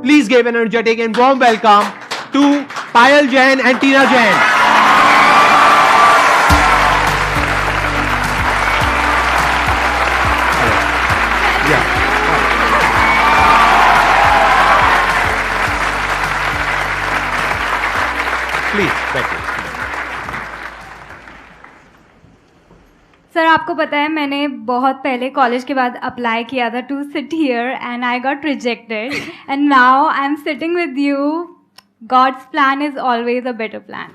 Please give an energetic and warm welcome to Payal Jain and Tina Jain. Yeah. Please, thank you. Sir आपको पता है मैंने बहुत पहले कॉलेज के बाद अप्लाई किया था to sit here and I got rejected and now I am sitting with you. God's plan is always a better plan.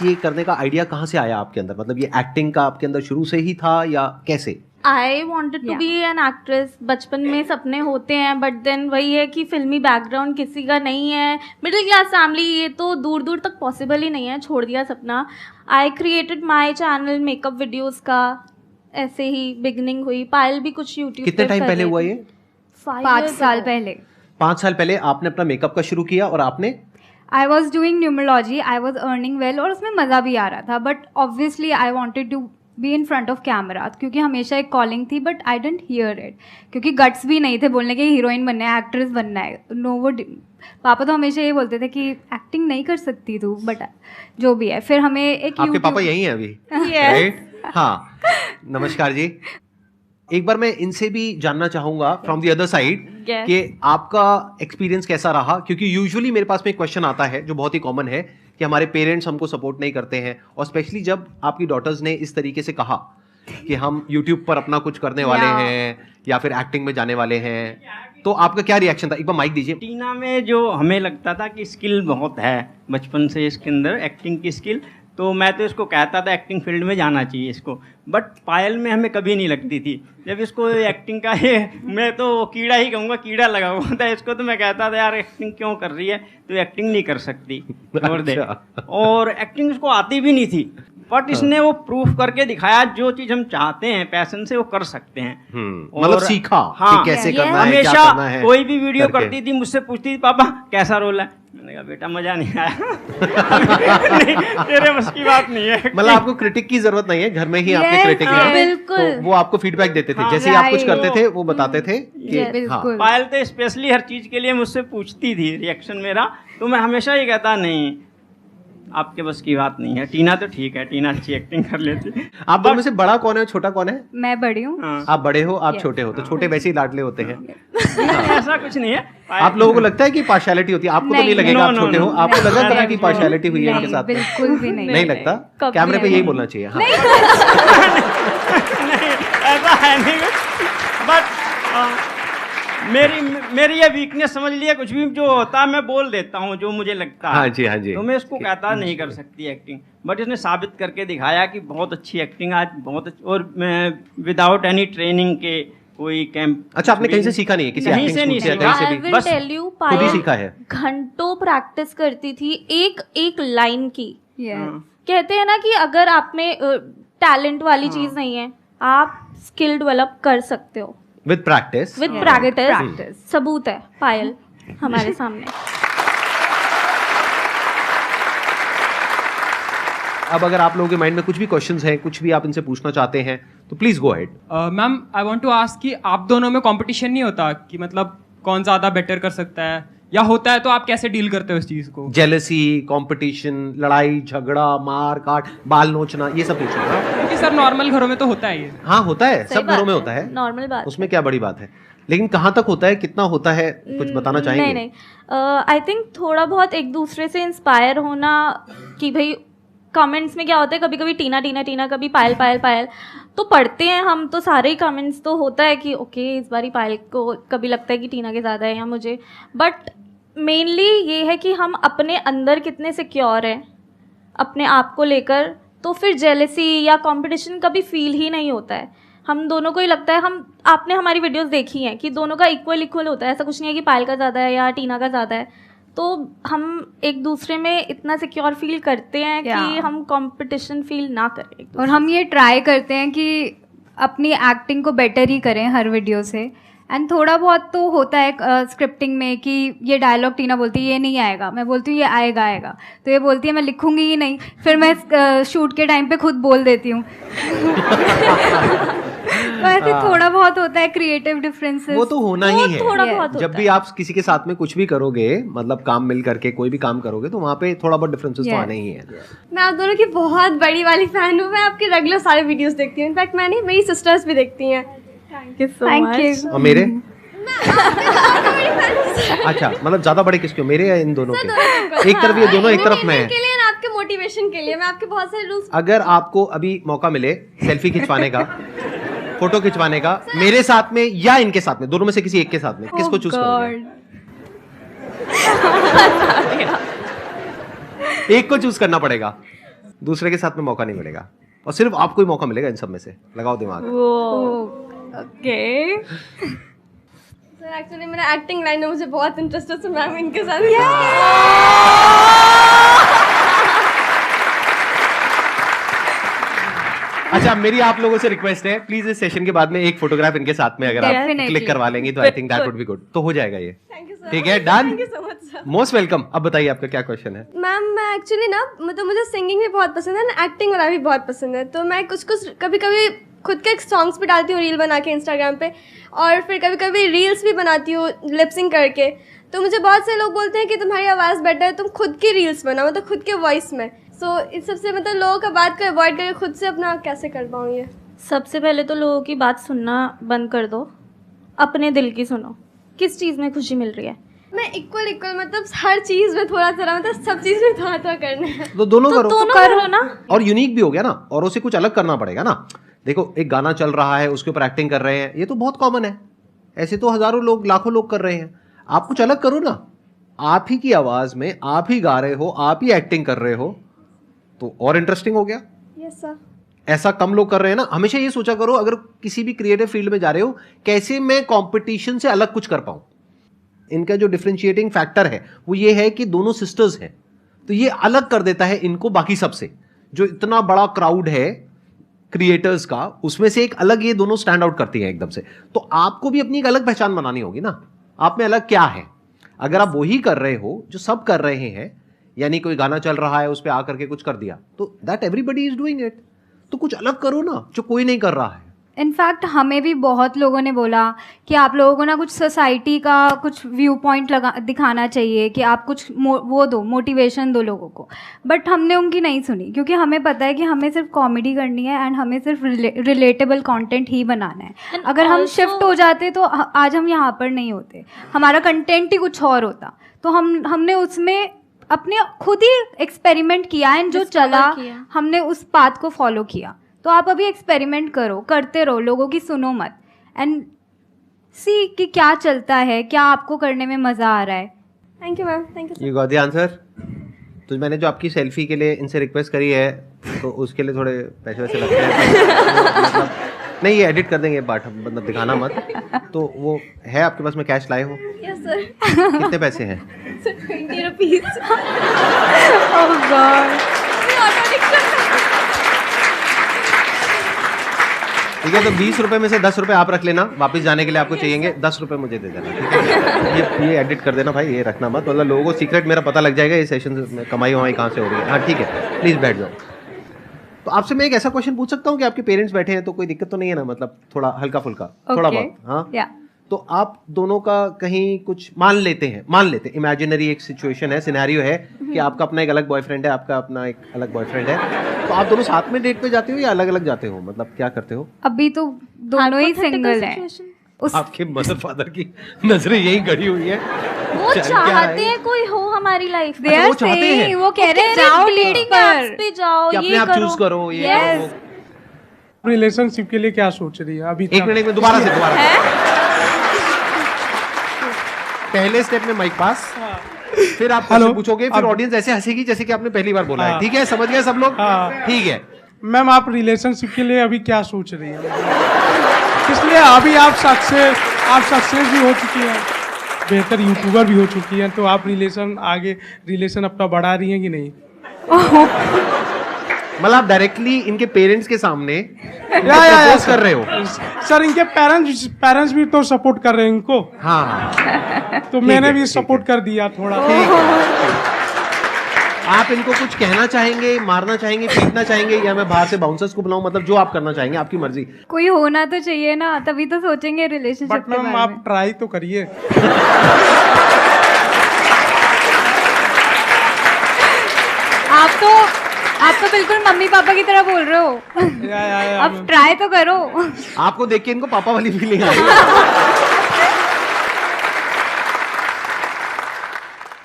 ये करने का आइडिया कहाँ से आया आपके अंदर? मतलब ये एक्टिंग का आपके अंदर शुरू से ही था या कैसे? I wanted to be an actress. बचपन में सपने होते हैं बट देन वही है कि फिल्मी बैकग्राउंड किसी का नहीं है, मिडिल क्लास फैमिली, ये तो दूर दूर तक पॉसिबल ही नहीं है, छोड़ दिया सपना. I created my channel makeup videos का, ऐसे ही बिगनिंग हुई. पायल भी कुछ यूट्यूब कितने टाइम पहले हुआ ये? 5 साल पहले. 5 साल पहले आपने अपना मेकअप का शुरू किया और आपने I was doing numerology, I was earning well और उसमें मज़ा भी आ रहा था. But obviously I wanted to be in front of camera क्योंकि हमेशा एक कॉलिंग थी. But I didn't hear it क्योंकि गट्स भी नहीं थे बोलने के हीरोइन बनना है, एक्ट्रेस बनना है. नो वो पापा तो हमेशा ये बोलते थे कि एक्टिंग नहीं कर सकती तू, बट जो भी है. फिर हमें एक आपके पापा यही हैं अभी? राइट. हाँ, नमस्कार जी. एक बार मैं इनसे भी जानना चाहूंगा फ्रॉम द अदर साइड कि आपका एक्सपीरियंस कैसा रहा, क्योंकि यूजुअली मेरे पास में एक क्वेश्चन आता है जो बहुत ही कॉमन है कि हमारे पेरेंट्स हमको सपोर्ट नहीं करते हैं, और स्पेशली जब आपकी डॉटर्स ने इस तरीके से कहा कि हम यूट्यूब पर अपना कुछ करने वाले हैं या फिर एक्टिंग में जाने वाले हैं, तो आपका क्या रिएक्शन था? एक बार माइक दीजिए. टीना में जो हमें लगता था कि स्किल बहुत है बचपन से इसके अंदर, एक्टिंग की स्किल, तो मैं तो इसको कहता था एक्टिंग फील्ड में जाना चाहिए इसको. बट पायल में हमें कभी नहीं लगती थी. जब इसको एक्टिंग का ये, मैं तो कीड़ा ही कहूँगा, कीड़ा लगा हुआ था इसको, तो मैं कहता था यार एक्टिंग क्यों कर रही है, तो एक्टिंग नहीं कर सकती, छोड़ दे. और एक्टिंग इसको आती भी नहीं थी, बट इसने वो प्रूफ करके दिखाया जो चीज़ हम चाहते हैं पैशन से वो कर सकते हैं. मतलब सीखा कि कैसे करना है, क्या हमेशा करना है. कोई भी वीडियो करती थी मुझसे पूछती थी पापा कैसा रोल है, मैंने कहा बेटा मजा नहीं आया. नहीं, तेरे बस की बात नहीं है. मतलब आपको क्रिटिक की जरूरत नहीं है, घर में ही आपके क्रिटिक हैं. बिल्कुल. तो वो आपको फीडबैक देते थे, जैसे ही आप कुछ करते थे वो बताते थे कि हाँ. पायल तो स्पेशली हर चीज के लिए मुझसे पूछती थी रिएक्शन मेरा, तो मैं हमेशा ये कहता नहीं आपके बस की बात नहीं है. टीना तो ठीक है, टीना अच्छी एक्टिंग कर लेती. आप दोनों में से बड़ा कौन है, छोटा कौन है? मैं बड़ी हूँ. आप बड़े हो, आप छोटे हो, तो छोटे वैसे ही लाडले होते हैं. ऐसा कुछ नहीं है. आप लोगों को लगता है कि पार्शियलिटी होती है? आपको तो नहीं लगेगा, आप छोटे हो, आपको लगा कभी कि पार्शियलिटी हुई है इनके साथ? बिल्कुल भी नहीं लगता. कैमरे पे यही बोलना चाहिए. हाँ. नहीं, ऐसा है नहीं. बट मेरी ये वीकनेस समझ लिया, कुछ भी जो होता है मैं बोल देता हूँ जो मुझे लगता है. हाँ जी, हाँ जी. तो मैं इसको कहता नहीं कर सकती एक्टिंग, बट इसने साबित करके दिखाया कि बहुत अच्छी एक्टिंग आज, बहुत अच्छी, और विदाउट एनी ट्रेनिंग के कोई कैंप. अच्छा, आपने कहीं से सीखा नहीं है? किसी कहीं एक्टिंग से नहीं स्कूल सीखा. कहीं से भी? बस खुद ही सीखा है. घंटों प्रैक्टिस करती थी एक एक लाइन की. Yes. कहते हैं ना कि अगर आप में टैलेंट वाली चीज नहीं है, आप स्किल डेवलप कर सकते हो विद प्रैक्टिस. With practice. सबूत है पायल हमारे सामने. अब अगर आप लोगों के माइंड में कुछ भी क्वेश्चंस हैं, कुछ भी आप इनसे पूछना चाहते हैं, तो please go ahead. Ma'am I want to ask कि आप दोनों में कंपटीशन नहीं होता कि मतलब कौन ज़्यादा बेटर कर सकता है, या होता है तो आप कैसे डील करते हो इस चीज़ को? जेलसी, कंपटीशन, लड़ाई झगड़ा, मार काट, बाल नोचना, ये सब पूछना. क्योंकि सर नॉर्मल घरों में तो होता है ये. हाँ होता है, सब घरों में होता है, नॉर्मल बात. उसमें क्या बड़ी बात है. लेकिन कहाँ तक होता है, कितना होता है, कुछ बताना चाहेंगे? नहीं. आई थिंक थोड़ा बहुत एक दूसरे से इंस्पायर होना, कि भाई कमेंट्स में क्या होता है, कभी कभी टीना टीना टीना, कभी पायल पायल पायल, तो पढ़ते हैं हम तो सारे ही कमेंट्स, तो होता है कि ओके इस बारी पायल को, कभी लगता है कि टीना के ज़्यादा है या मुझे. बट मेनली ये है कि हम अपने अंदर कितने सिक्योर हैं अपने आप को लेकर, तो फिर जेलसी या कंपटीशन कभी फील ही नहीं होता है. हम दोनों को ही लगता है, हम आपने हमारी वीडियोस देखी हैं कि दोनों का इक्वल इक्वल होता है. ऐसा कुछ नहीं है कि पायल का ज़्यादा है या टीना का ज़्यादा है. तो हम एक दूसरे में इतना सिक्योर फील करते हैं कि हम कंपटीशन फील ना करें. और हम ये ट्राई करते हैं कि अपनी एक्टिंग को बेटर ही करें हर वीडियो से. एंड थोड़ा बहुत तो होता है स्क्रिप्टिंग में कि ये डायलॉग टीना बोलती है ये नहीं आएगा, मैं बोलती हूँ ये आएगा आएगा, तो ये बोलती है मैं लिखूंगी ही नहीं, फिर मैं शूट के टाइम पे खुद बोल देती हूँ. वैसे थोड़ा बहुत होता है क्रिएटिव डिफरेंसेस, वो तो होना ही है। थोड़ा बहुत जब भी आप किसी के साथ में कुछ भी करोगे, मतलब काम मिल करके कोई भी काम करोगे, तो वहाँ पे थोड़ा बहुत डिफरेंसेस तो आने ही है। मैं आप दोनों की बहुत बड़ी वाली फैन हूँ। मैं आपके रेगुलर सारे वीडियोस देखती हूँ। इनफैक्ट मैंने मेरी सिस्टर्स भी देखती हैं। Thank you so thank much. You. और मेरे अच्छा, मतलब ज्यादा बड़े किसके हो, मेरे या इन दोनों के? एक तरफ ये दोनों, एक तरफ मैं। के लिए ना, आपके मोटिवेशन के लिए मैं आपके बहुत सारे रूल्स। अगर आपको अभी मौका मिले सेल्फी खिंचवाने का, फोटो खिंचवाने का, मेरे साथ में या इनके साथ में, दोनों में से किसी एक के साथ में, किसको चूज करोगे? एक को चूज करना पड़ेगा, दूसरे के साथ में मौका नहीं मिलेगा, और सिर्फ आपको ही मौका मिलेगा इन सब में से। लगाओ दिमाग। ओके। सर एक्चुअली मेरा एक्टिंग लाइन में मुझे बहुत इंटरेस्ट है, तो मैम इनके साथ। अच्छा, मेरी आप लोगों से रिक्वेस्ट है, प्लीज इस सेशन के बाद में एक फोटोग्राफ इनके साथ में अगर आप Definitely. क्लिक करवा लेंगी तो I think that would be good. तो हो जाएगा ये। Thank you sir. ठीक है, done. Thank you so much sir. Most welcome. अब बताइए आपका क्या क्वेश्चन है? मैम मैं एक्चुअली ना, मतलब मुझे सिंगिंग भी बहुत पसंद है ना, एक्टिंग वाला भी बहुत पसंद है। तो मैं कुछ कुछ कभी कभी खुद के सॉन्ग्स भी डालती हूँ रील बना के इंस्टाग्राम पे, और फिर कभी कभी रील्स भी बनाती हूँ लिपसिंग करके। तो मुझे बहुत से लोग बोलते हैं कि तुम्हारी आवाज़ बेटर है, तुम खुद की रील्स बनाओ, मतलब खुद के वॉइस में। सो इस सबसे मतलब लोगों का बात को अवॉइड करके खुद से अपना कैसे कर पाऊँ ये? सबसे पहले तो लोगों की बात सुनना बंद कर दो, अपने दिल की सुनो, किस चीज़ में खुशी मिल रही है। मैं इक्वल मतलब हर चीज़ में थोड़ा थोड़ा, मतलब सब चीज़ में थोड़ा थोड़ा करना है। तो दोनों करो। दोनों करो ना। और यूनिक भी हो गया ना, औरों से कुछ अलग करना पड़ेगा ना। देखो, एक गाना चल रहा है, उसके ऊपर एक्टिंग कर रहे हैं, ये तो बहुत कॉमन है। ऐसे तो हजारों लोग, लाखों लोग कर रहे हैं। आप कुछ अलग करो ना, आप ही की आवाज में आप ही गा रहे हो, आप ही एक्टिंग कर रहे हो, तो और इंटरेस्टिंग हो गया। Yes sir. ऐसा कम लोग कर रहे हैं ना। हमेशा ये सोचा करो, अगर किसी भी क्रिएटिव फील्ड में जा रहे हो, कैसे मैं कंपटीशन से अलग कुछ कर पाऊं। इनका जो डिफरेंशिएटिंग फैक्टर है वो ये है कि दोनों सिस्टर्स हैं, तो ये अलग कर देता है इनको बाकी सबसे। जो इतना बड़ा क्राउड है क्रिएटर्स का, उसमें से एक अलग ये दोनों स्टैंड आउट करती हैं एकदम से। तो आपको भी अपनी एक अलग पहचान बनानी होगी ना, आप में अलग क्या है। अगर आप वही कर रहे हो जो सब कर रहे हैं, यानी कोई गाना चल रहा है उस पर आकर के कुछ कर दिया, तो that everybody is doing it. तो कुछ अलग करो ना जो कोई नहीं कर रहा है। इनफैक्ट हमें भी बहुत लोगों ने बोला कि आप लोगों को ना कुछ सोसाइटी का कुछ व्यू पॉइंट दिखाना चाहिए, कि आप कुछ वो दो, मोटिवेशन दो लोगों को। बट हमने उनकी नहीं सुनी, क्योंकि हमें पता है कि हमें सिर्फ कॉमेडी करनी है एंड हमें सिर्फ रिलेटेबल कंटेंट ही बनाना है। अगर हम शिफ्ट हो जाते तो आज हम यहाँ पर नहीं होते, हमारा कंटेंट ही कुछ और होता। तो हमने उसमें अपने खुद ही एक्सपेरिमेंट किया एंड जो चला हमने उस पाथ को फॉलो किया। तो आप अभी एक्सपेरिमेंट करो, करते रहो, लोगों की सुनो मत, एंड सी कि क्या चलता है, क्या आपको करने में मज़ा आ रहा है। Thank you ma'am. Thank you. You got the answer. तो मैंने जो आपकी सेल्फी के लिए इनसे रिक्वेस्ट करी है, तो उसके लिए थोड़े पैसे वैसे लगते हैं। मतलब नहीं, ये एडिट कर देंगे पार्ट, मतलब दिखाना मत। तो वो है आपके पास में, कैश लाए हो? Yes sir. कितने पैसे हैं? 20 रुपीज। ओह गॉड। ठीक है, तो 20 रुपए में से 10 रुपए आप रख लेना, वापस जाने के लिए आपको चाहिएंगे। 10 रुपए मुझे दे देना, ठीक है? ये एडिट कर देना भाई, ये रखना मत, मतलब लोगों को सीक्रेट मेरा पता लग जाएगा ये सेशन में कमाई वमाई कहाँ से हो रही है। हाँ ठीक है, प्लीज बैठ जाओ। तो आपसे मैं एक ऐसा क्वेश्चन पूछ सकता हूँ कि आपके पेरेंट्स बैठे हैं तो कोई दिक्कत तो नहीं है ना, मतलब थोड़ा हल्का फुल्का, थोड़ा बहुत? हाँ। तो आप दोनों का कहीं कुछ मान लेते इमेजिनरी एक सिचुएशन है, सिनेरियो है कि आपका अपना एक अलग बॉयफ्रेंड है, आपका अपना एक अलग बॉयफ्रेंड है, तो आप दोनों साथ में डेट पे जाते हो या अलग अलग जाते हो, मतलब क्या करते हो? अभी तो दोनों ही सिंगल हैं। आपके मदर फादर की नजरें यही गड़ी हुई है, वो चाहते हैं कोई हो हमारी लाइफ में। वो चाहते हैं, वो कह रहे हैं जाओ डेटिंग पे जाओ, कि अपने ये आप करो। चूज करो, ये करो। रिलेशनशिप के लिए क्या सोच रही है अभी? एक मिनट में दोबारा पहले स्टेप में माइक पास, फिर आप क्वेश्चन पूछोगे, फिर ऑडियंस ऐसे हंसेगी जैसे कि आपने पहली बार बोला है। ठीक है, समझ गए सब लोग? ठीक है मैम, आप रिलेशनशिप के लिए अभी क्या सोच रही है? इसलिए अभी आप सक्सेस भी हो चुकी हैं, बेहतर यूट्यूबर भी हो चुकी हैं, तो आप रिलेशन अपना बढ़ा रही हैं कि नहीं? मतलब आप डायरेक्टली इनके पेरेंट्स के सामने प्रपोज कर रहे हो? सर, इनके पेरेंट्स भी तो सपोर्ट कर रहे हैं इनको। हाँ। तो मैंने भी सपोर्ट कर दिया थोड़ा। आप इनको कुछ कहना चाहेंगे, मारना चाहेंगे, पीटना चाहेंगे, या मैं बाहर से बाउंसर्स को बुलाऊं? मतलब जो आप करना चाहेंगे, आपकी मर्जी। कोई होना तो चाहिए ना, तभी तो सोचेंगे रिलेशनशिप बट के बारे मैम में। आप ट्राई तो करिए। आप तो बिल्कुल मम्मी पापा की तरह बोल रहे हो। अब ट्राई तो करो। आपको देख के इनको पापा वाली फीलिंग आ रही है।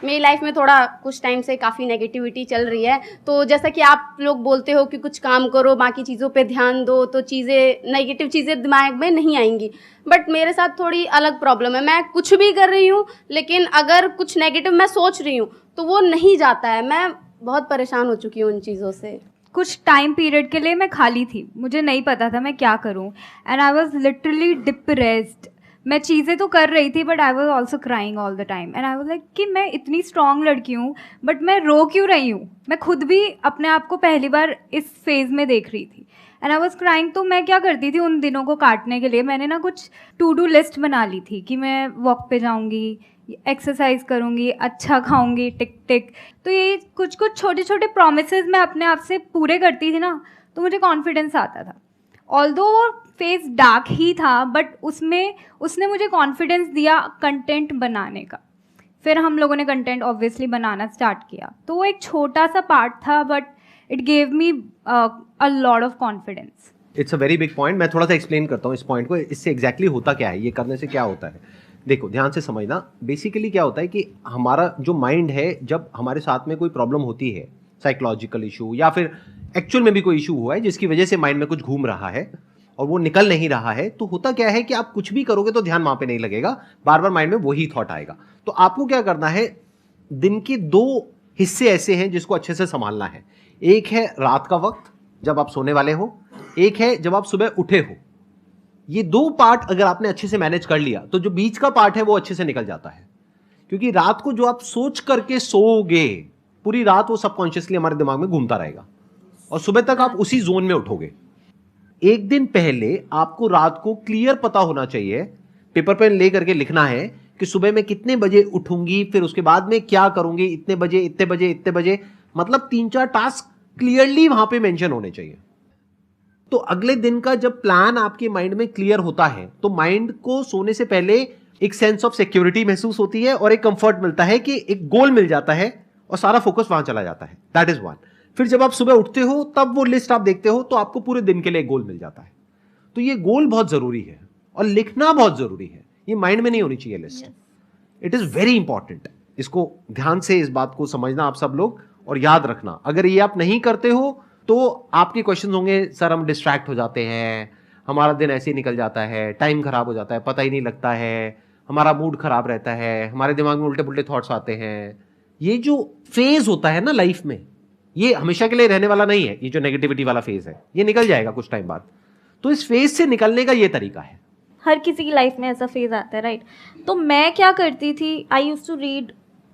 मेरी लाइफ में थोड़ा कुछ टाइम से काफ़ी नेगेटिविटी चल रही है, तो जैसा कि आप लोग बोलते हो कि कुछ काम करो, बाकी चीज़ों पे ध्यान दो, तो चीज़ें नेगेटिव चीज़ें दिमाग में नहीं आएंगी। बट मेरे साथ थोड़ी अलग प्रॉब्लम है। मैं कुछ भी कर रही हूँ, लेकिन अगर कुछ नेगेटिव मैं सोच रही हूँ तो वो नहीं जाता है। मैं बहुत परेशान हो चुकी हूँ उन चीज़ों से। कुछ टाइम पीरियड के लिए मैं खाली थी, मुझे नहीं पता था मैं क्या करूँ, and I was literally depressed. मैं चीज़ें तो कर रही थी but I was also crying all the time, and I was like कि मैं इतनी स्ट्रॉन्ग लड़की हूँ बट मैं रो क्यों रही हूँ। मैं खुद भी अपने आप को पहली बार इस फेज़ में देख रही थी, एंड आई वॉज क्राइंग। तो मैं क्या करती थी उन दिनों को काटने के लिए, मैंने ना कुछ टू डू लिस्ट बना ली थी कि मैं वॉक पे जाऊँगी, एक्सरसाइज करूँगी, अच्छा खाऊँगी, टिक टिक। तो ये कुछ कुछ छोटे छोटे प्रोमिसेस मैं अपने आप से पूरे करती थी ना, तो मुझे कॉन्फिडेंस आता था। ऑल्दो वो फेस डार्क ही था, बट उसने मुझे कॉन्फिडेंस दिया कंटेंट बनाने का। फिर हम लोगों ने कंटेंट ऑब्वियसली बनाना स्टार्ट किया, तो वो एक छोटा सा पार्ट था but it gave me a lot of confidence. It's a very big point. मैं थोड़ा सा एक्सप्लेन करता हूँ इस पॉइंट को, इससे एग्जैक्टली होता क्या है, ये करने से क्या होता है। देखो ध्यान से समझना। बेसिकली क्या होता है कि हमारा जो माइंड है, जब हमारे साथ में कोई प्रॉब्लम होती है, साइकोलॉजिकल इशू या फिर एक्चुअल में भी कोई इशू हुआ है जिसकी वजह से माइंड में कुछ घूम रहा है और वो निकल नहीं रहा है, तो होता क्या है कि आप कुछ भी करोगे तो ध्यान वहां पे नहीं लगेगा, बार बार माइंड में वही थॉट आएगा। तो आपको क्या करना है, दिन के 2 हिस्से ऐसे हैं जिसको अच्छे से संभालना है। एक है रात का वक्त जब आप सोने वाले हो, एक है जब आप सुबह उठे हो। ये 2 पार्ट अगर आपने अच्छे से मैनेज कर लिया तो जो बीच का पार्ट है वो अच्छे से निकल जाता है। क्योंकि रात को जो आप सोच करके सोओगे, पूरी रात वो सबकॉन्शियसली हमारे दिमाग में घूमता रहेगा और सुबह तक आप उसी जोन में उठोगे। एक दिन पहले आपको रात को क्लियर पता होना चाहिए, पेपर पेन ले करके लिखना है कि सुबह मैं कितने बजे उठूंगी, फिर उसके बाद में क्या करूंगी, इतने बजे इतने बजे इतने बजे, मतलब 3-4 टास्क क्लियरली वहां पे मेंशन होने चाहिए। तो अगले दिन का जब प्लान आपके माइंड में क्लियर होता है तो माइंड को सोने से पहले एक सेंस ऑफ सिक्योरिटी महसूस होती है और एक कंफर्ट मिलता है कि एक गोल मिल जाता है और सारा फोकस वहां चला जाता है। That is one. फिर जब आप सुबह उठते हो तब वो लिस्ट आप देखते हो तो आपको पूरे दिन के लिए गोल मिल जाता है। तो ये गोल बहुत जरूरी है और लिखना बहुत जरूरी है। ये माइंड में नहीं होनी चाहिए list. It is very important. इसको ध्यान से इस बात को समझना आप सब लोग और याद रखना। अगर ये आप नहीं करते हो तो आपके क्वेश्चन होंगे, सर हम डिस्ट्रैक्ट हो जाते हैं, हमारा दिन ऐसे ही निकल जाता है, टाइम खराब हो जाता है, पता ही नहीं लगता है, हमारा मूड खराब रहता है, हमारे दिमाग में उल्टे पुल्टे थॉट्स आते हैं। ये जो फेज होता है ना लाइफ में, ये हमेशा के लिए रहने वाला नहीं है। ये जो नेगेटिविटी वाला फेज है ये निकल जाएगा कुछ टाइम बाद। तो इस फेज से निकलने का ये तरीका है। हर किसी की लाइफ में ऐसा फेज आता है, राइट? तो मैं क्या करती थी, I used to read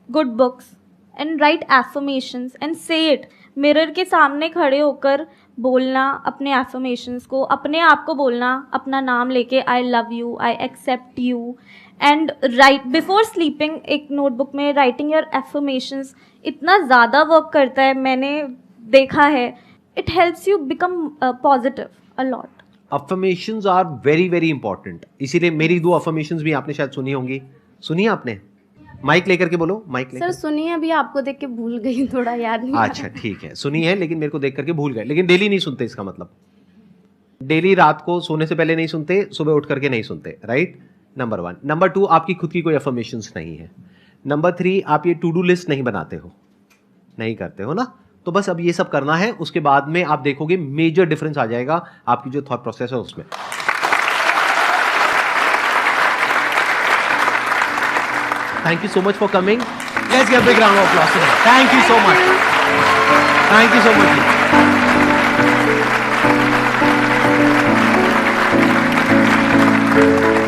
good books and write affirmations and say it. Mirror के सामने खड़े होकर बोलना अपने एफर्मेशंस को, अपने आप को बोलना अपना नाम लेके, I love you, I accept you, and right before sleeping एक नोटबुक में राइटिंग योर एफर्मेशंस इतना ज़्यादा वर्क करता है, मैंने देखा है। It helps you become positive a lot. Affirmations are very very important. इसीलिए मेरी 2 अफर्मेशंस भी आपने शायद सुनी होंगी। सुनी आपने? माइक लेकर के बोलो, माइक लेकर। सर सुनिए, अभी आपको देख के भूल गई, थोड़ा याद नहीं। अच्छा ठीक है, सुनी है लेकिन मेरे को देख करके भूल गए। लेकिन डेली नहीं सुनते, इसका मतलब डेली रात को सोने से पहले नहीं सुनते, सुबह उठ करके नहीं सुनते, राइट? नंबर 1। नंबर 2, आपकी खुद की कोई अफर्मेशंस नहीं है। नंबर 3, आप ये टू डू लिस्ट नहीं बनाते हो, नहीं करते हो ना। तो बस अब ये सब करना है, उसके बाद में आप देखोगे मेजर डिफरेंस आ जाएगा आपकी जो थॉट प्रोसेस है उसमें। Thank you so much for coming. Let's give a big round of applause. Thank you so much. Thank you so much.